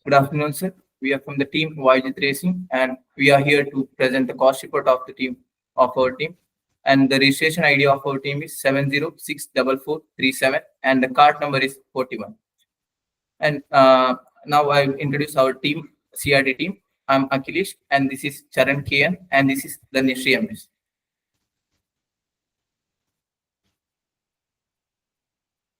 Good afternoon, sir. We are from the team VAYUJIT Racing, and we are here to present the cost report of the team of our team. And the registration ID of our team is 7064437, and the card number is 41. And now I introduce our team, CRD team. I'm Akhilesh, and this is Charan KN, and this is the Nishri MS.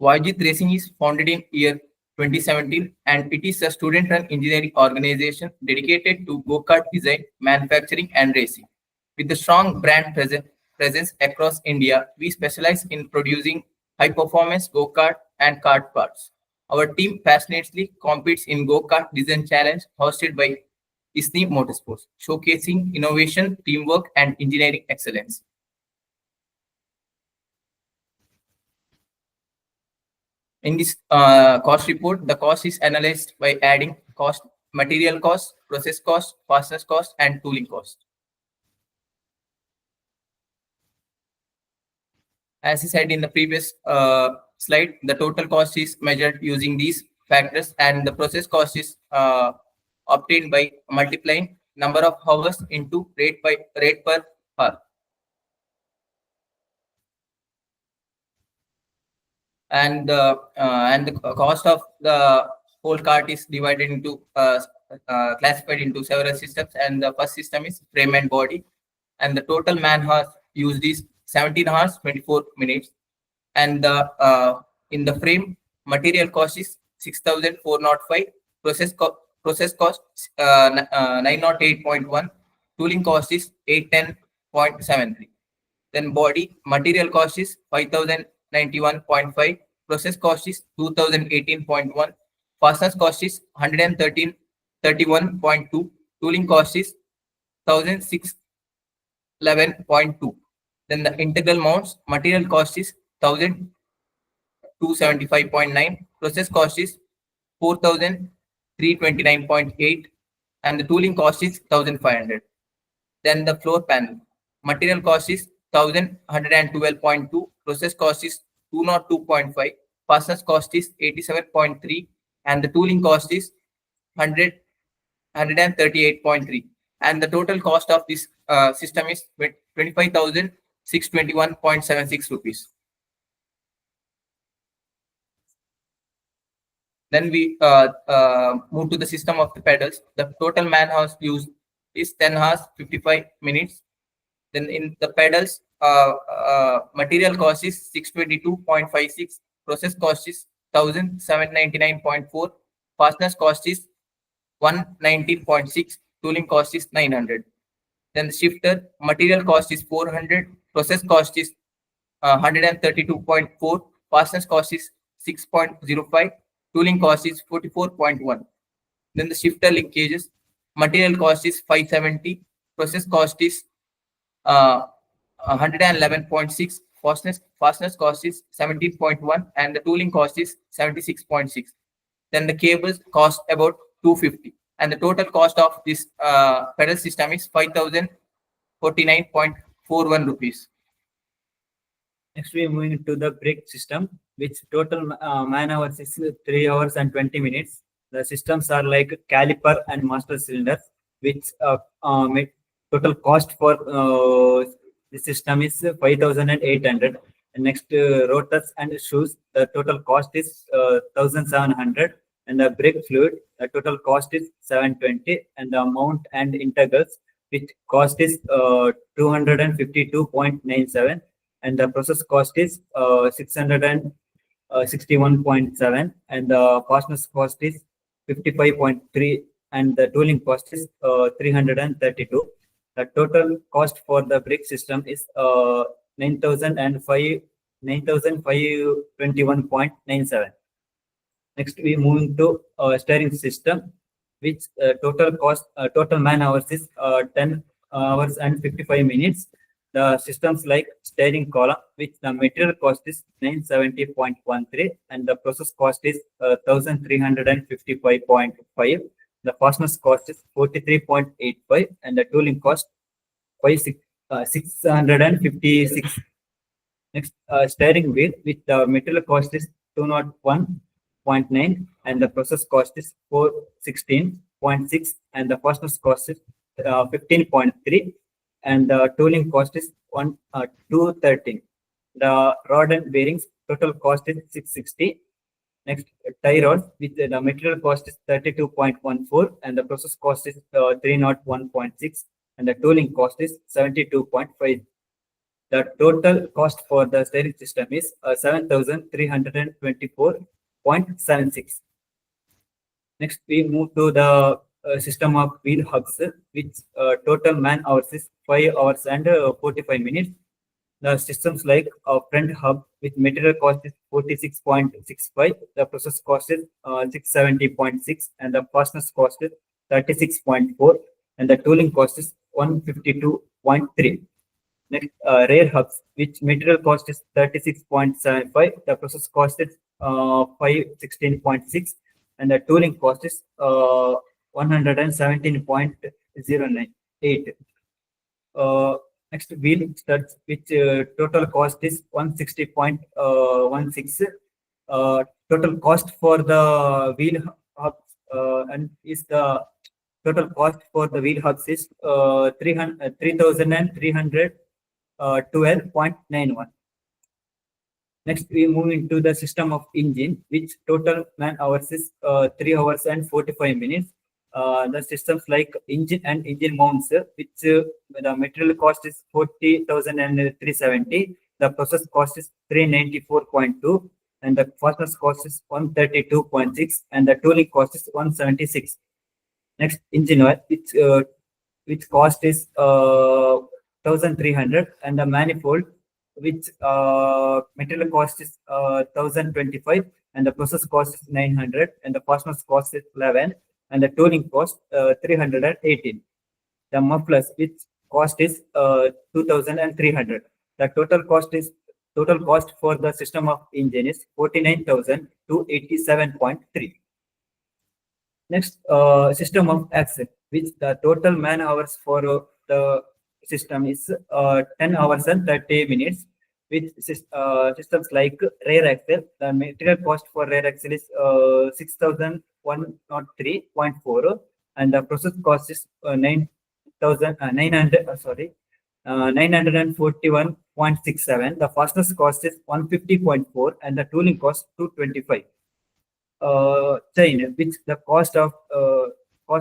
VAYUJIT Racing is founded in year 2017, and it is a student-run engineering organization dedicated to go-kart design, manufacturing, and racing. With a strong brand presence across India, we specialize in producing high-performance go-kart and kart parts. Our team passionately competes in go-kart design challenge hosted by ISNEE Motorsports, showcasing innovation, teamwork, and engineering excellence. In this cost report, the cost is analyzed by adding cost, material cost, process cost, fasteners cost, and tooling cost. As I said in the previous slide, the total cost is measured using these factors, and the process cost is obtained by multiplying number of hours into rate per hour. And the cost of the whole cart is divided into classified into several systems, and the first system is frame and body, and the total man hours used is 17 hours 24 minutes, and the in the frame material cost is 6,405, process cost 908.1, tooling cost is 810.73. Then body material cost is 5,091.5, process cost is 2,018.1, fasteners cost is 131.2, tooling cost is 1,611.2. Then the integral mounts material cost is 1,275.9, process cost is 4,329.8, and the tooling cost is 1,500. Then the floor panel material cost is 1,112.2, process cost is 202.5, fasteners cost is 87.3, and the tooling cost is 138.3. And the total cost of this system is 25,621.76 rupees. Then we move to the system of the pedals. The total man hours used is 10 hours 55 minutes. Then in the pedals, material cost is 622.56, process cost is 1,799.4, fasteners cost is 119.6, tooling cost is 900. Then the shifter material cost is 400, process cost is 132.4, fasteners cost is 6.05, tooling cost is 44.1. Then the shifter linkages material cost is 570, process cost is 111.6, fasteners cost is 17.1, and the tooling cost is 76.6. Then the cables cost about 250, and the total cost of this pedal system is 5,049.41 rupees. Next, we are moving to the brake system, which total man hours is 3 hours and 20 minutes. The systems are like caliper and master cylinders, which total cost for the system is 5,800. And next, rotors and shoes, the total cost is 1,700. And the brake fluid, the total cost is 720. And the mount and integrals, which cost is 252.97. And the process cost is 661.7. And the fasteners cost is 55.3. And the tooling cost is 332. The total cost for the brake system is 9,521.97. Next, we move to steering system, which total man hours is 10 hours and 55 minutes. The systems like steering column, which the material cost is 970.13, and the process cost is 1,355.5. The fasteners cost is 43.85, and the tooling cost 656. Next, steering wheel, with the material cost is 201, 0.9, and the process cost is 416.6, and the fasteners cost is 15.3, and the tooling cost is 213. The rod and bearings total cost is 660. Next, tie rods, which the material cost is 32.14, and the process cost is 301.6, and the tooling cost is 72.5. The total cost for the steering system is 7,324.76. Next, we move to the system of wheel hubs, which total man hours is 5 hours and 45 minutes. The systems like a front hub with material cost is 46.65, the process cost is 670.6, and the fasteners cost is 36.4, and the tooling cost is 152.3. Next, rear hubs, which material cost is 36.75, the process cost is 516.6, and the tooling cost is 117.098. Next, wheel studs, which total cost is 160.16. Total cost for the wheel hubs and is the total cost for the wheel hubs is 3,312.91. Next, we move into the system of engine, which total man hours is 3 hours and 45 minutes. The systems like engine and engine mounts, which the material cost is 40,370. The process cost is 394.2, and the fasteners cost is 132.6, and the tooling cost is 176. Next, engine oil, which cost is 1,300, and the manifold, which material cost is 1,025, and the process cost is 900, and the fasteners cost is 11, and the tooling cost 318. The mufflers, which cost is 2,300. The total cost for the system of engine is 49,287.3. Next, system of axle, which the total man hours for the system is 10 hours and 30 minutes. With systems like rear axle, the material cost for rear axle is 6,103.4, and the process cost is 941.67. The fasteners cost is 150.4, and the tooling cost 225. Chain, which the cost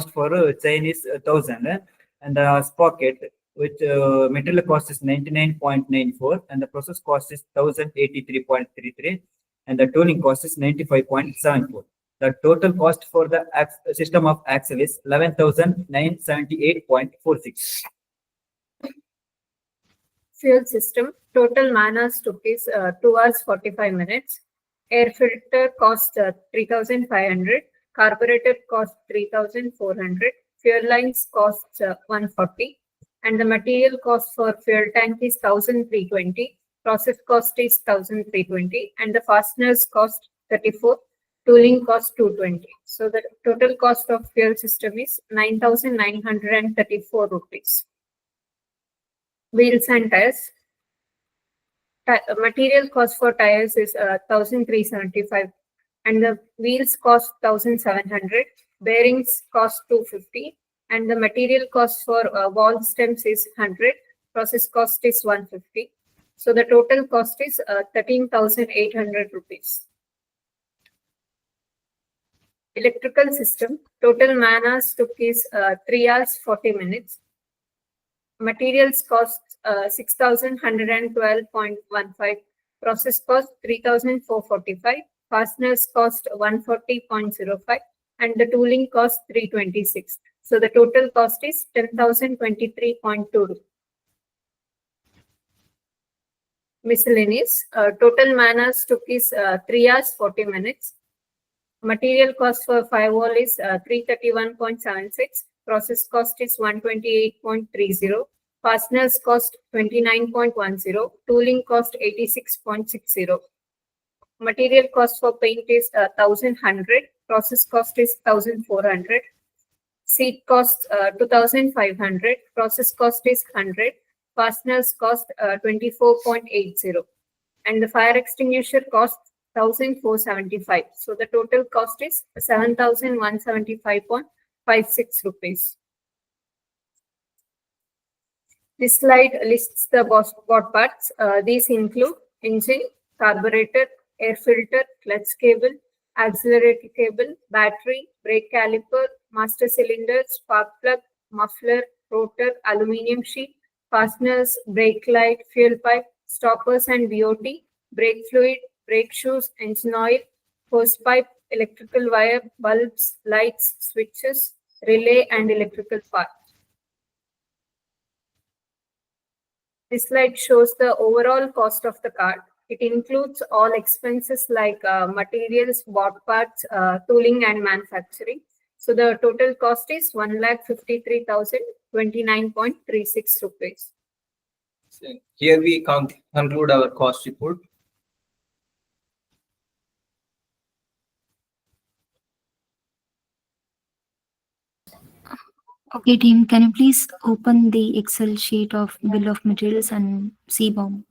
for chain is 1,000, and the sprocket, which material cost is 99.94, and the process cost is 1,083.33, and the tooling cost is 95.74. The total cost for the system of axle is 11,978.46. Fuel system, total man hours took is 2 hours 45 minutes. Air filter cost 3,500. Carburetor cost 3,400. Fuel lines cost 140. And the material cost for fuel tank is 1,320. Process cost is 1,320. And the fasteners cost 34. Tooling cost 220. So the total cost of fuel system is 9,934 rupees. Wheels and tires. Material cost for tires is 1,375, and the wheels cost 1,700. Bearings cost 250, and the material cost for valve stems is 100. Process cost is 150. So the total cost is 13,800 rupees. Electrical system, total man hours took is 3 hours 40 minutes. Materials cost 6,112.15. Process cost 3,445. Fasteners cost 140.05, and the tooling cost 326. So the total cost is 10,023.2. Miscellaneous, total man hours took is 3 hours 40 minutes. Material cost for 5-wall is 331.76. Process cost is 128.30. Fasteners cost 29.10. Tooling cost 86.60. Material cost for paint is 1,100. Process cost is 1,400. Seat cost 2,500. Process cost is 100. Fasteners cost 24.80. And the fire extinguisher cost 1,475. So the total cost is 7,175.56 rupees. This slide lists the bot parts. These include engine, carburetor, air filter, clutch cable, accelerator cable, battery, brake caliper, master cylinder, spark plug, muffler, rotor, aluminum sheet, fasteners, brake light, fuel pipe, stoppers and BOT, brake fluid, brake shoes, engine oil, hose pipe, electrical wire, bulbs, lights, switches, relay, and electrical parts. This slide shows the overall cost of the car. It includes all expenses like materials, bought parts, tooling, and manufacturing. So the total cost is 1,53,029.36 rupees. So here we conclude our cost report. Okay, team, can you please open the Excel sheet of bill of materials and C-BOM?